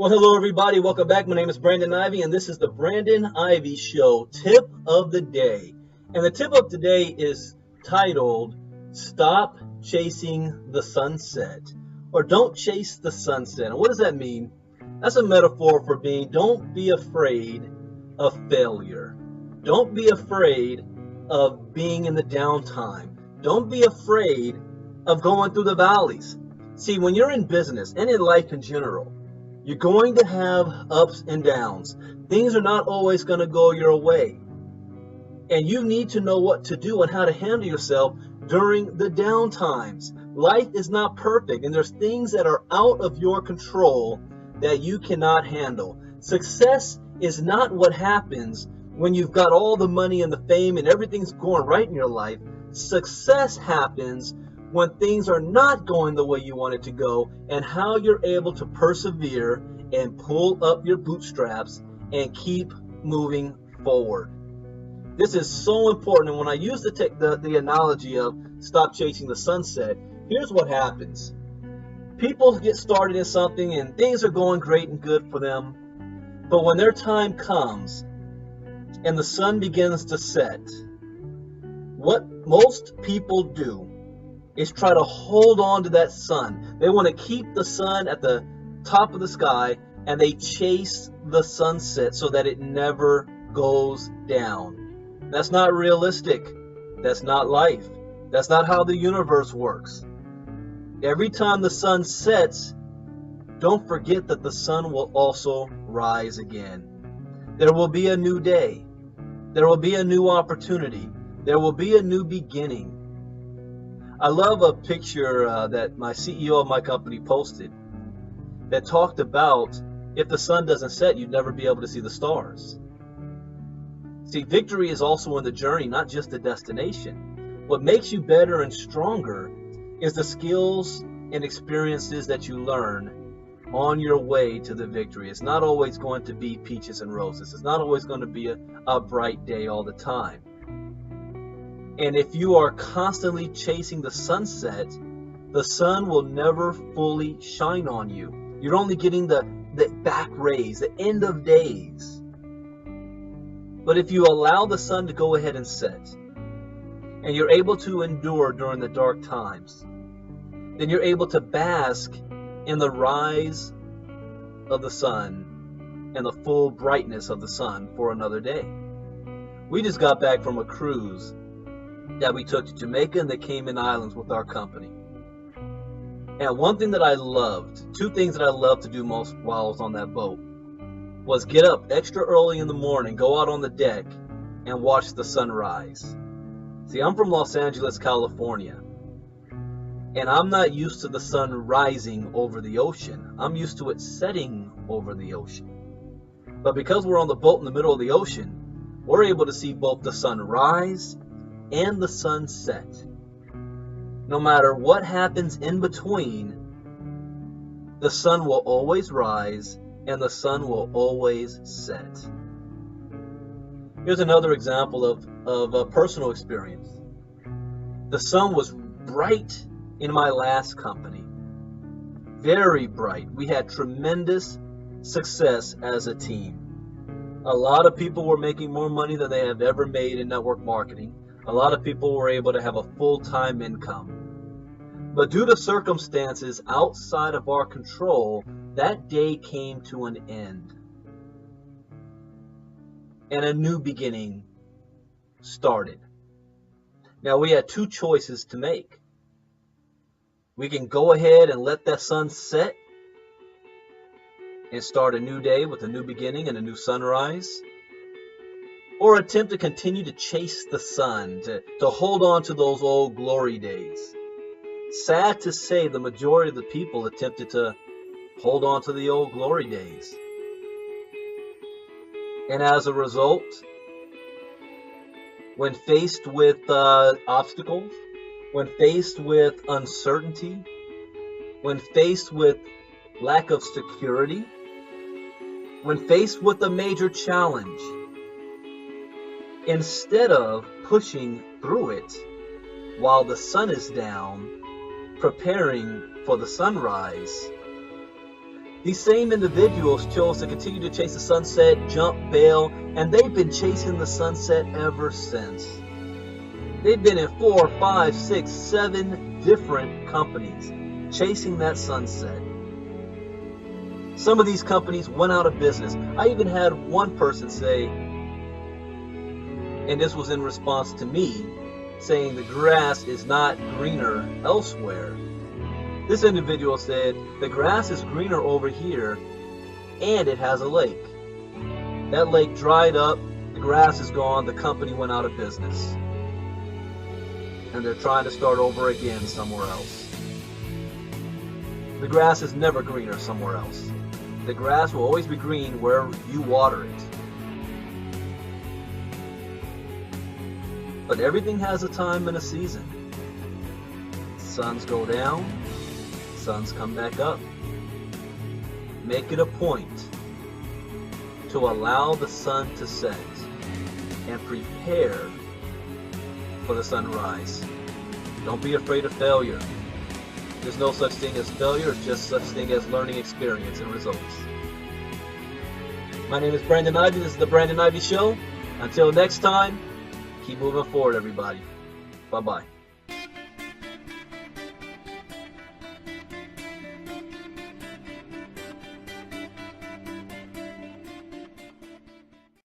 Well, hello, everybody. Welcome back. My name is Brandon Ivey, and this is the Brandon Ivey Show tip of the day. And the tip of today is titled, Stop Chasing the Sunset, or Don't Chase the Sunset. And what does that mean? That's a metaphor for don't be afraid of failure. Don't be afraid of being in the downtime. Don't be afraid of going through the valleys. See, when you're in business and in life in general, you're going to have ups and downs. Things are not always going to go your way. And you need to know what to do and how to handle yourself during the down times. Life is not perfect, and there's things that are out of your control that you cannot handle. Success is not what happens when you've got all the money and the fame and everything's going right in your life. Success happens when things are not going the way you want it to go, and how you're able to persevere and pull up your bootstraps and keep moving forward. This is so important. And when I use the analogy of stop chasing the sunset, here's what happens. People get started in something and things are going great and good for them. But when their time comes and the sun begins to set, what most people do is try to hold on to that sun. They want to keep the sun at the top of the sky, and they chase the sunset so that it never goes down. That's not realistic. That's not life. That's not how the universe works. Every time the sun sets, don't forget that the sun will also rise again. There will be a new day. There will be a new opportunity. There will be a new beginning. I love a picture that my CEO of my company posted that talked about if the sun doesn't set, you'd never be able to see the stars. See, victory is also in the journey, not just the destination. What makes you better and stronger is the skills and experiences that you learn on your way to the victory. It's not always going to be peaches and roses. It's not always going to be a bright day all the time. And if you are constantly chasing the sunset, the sun will never fully shine on you. You're only getting the back rays, the end of days. But if you allow the sun to go ahead and set, and you're able to endure during the dark times, then you're able to bask in the rise of the sun and the full brightness of the sun for another day. We just got back from a cruise that we took to Jamaica and the Cayman Islands with our company. And one thing that I loved, two things that I loved to do most while I was on that boat, was get up extra early in the morning, go out on the deck, and watch the sunrise. See, I'm from Los Angeles, California, and I'm not used to the sun rising over the ocean. I'm used to it setting over the ocean. But because we're on the boat in the middle of the ocean, we're able to see both the sun rise and the sunset. No matter what happens in between, the sun will always rise and the sun will always set. Here's another example of a personal experience. The sun was bright in my last company. Very bright. We had tremendous success as a team. A lot of people were making more money than they have ever made in network marketing. A lot of people were able to have a full-time income. But due to circumstances outside of our control, that day came to an end. And a new beginning started. Now we had two choices to make. We can go ahead and let that sun set and start a new day with a new beginning and a new sunrise, or attempt to continue to chase the sun, to hold on to those old glory days. Sad to say, the majority of the people attempted to hold on to the old glory days. And as a result, when faced with obstacles, when faced with uncertainty, when faced with lack of security, when faced with a major challenge, instead of pushing through it while the sun is down, preparing for the sunrise, These same individuals chose to continue to chase the sunset, jump, bail, and they've been chasing the sunset ever since. They've been in 4, 5, 6, 7 different companies chasing that sunset. Some of these companies went out of business. I even had one person say, and this was in response to me, saying the grass is not greener elsewhere. This individual said, the grass is greener over here and it has a lake. That lake dried up, the grass is gone, the company went out of business. And they're trying to start over again somewhere else. The grass is never greener somewhere else. The grass will always be green where you water it. But everything has a time and a season. Suns go down, suns come back up. Make it a point to allow the sun to set and prepare for the sunrise. Don't be afraid of failure. There's no such thing as failure, it's just such thing as learning experience and results. My name is Brandon Ivey, this is the Brandon Ivey Show. Until next time, keep moving forward, everybody. Bye-bye.